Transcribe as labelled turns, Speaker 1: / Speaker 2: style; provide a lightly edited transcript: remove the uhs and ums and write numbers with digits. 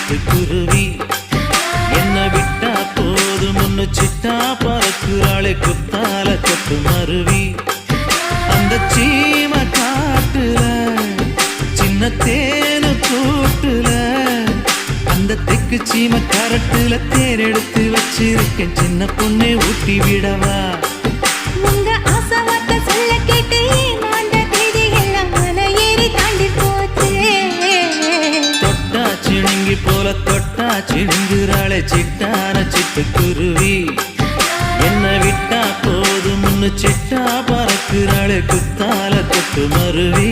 Speaker 1: சிட்டுக்குருவி என்ன விட்டா போதும் முன்னு சிட்டா பறக்குறாளே குத்தால கொட்டு மருவி அந்த சீம காட்டுல சின்ன தேனு கூட்டுல அந்த தெக்கு சீம கரட்டுல தேர் எடுத்து வச்சிருக்கேன் சின்ன பொண்ணே ஊட்டி விடவா
Speaker 2: உங்க ஆசை வார்த்தை சொல்ல கேட்டு ஏமாந்த தேதி எல்லாம் மலை ஏறி தாண்டி போச்சு
Speaker 1: தொட்டா சிணுங்கி போல தொட்டா சிணுங்குறாளே சிட்டான சிட்டுக்குருவி என்ன விட்டா போதும் முன்னு சிட்டா பறக்குறாளே குத்தால கொட்டு மருவி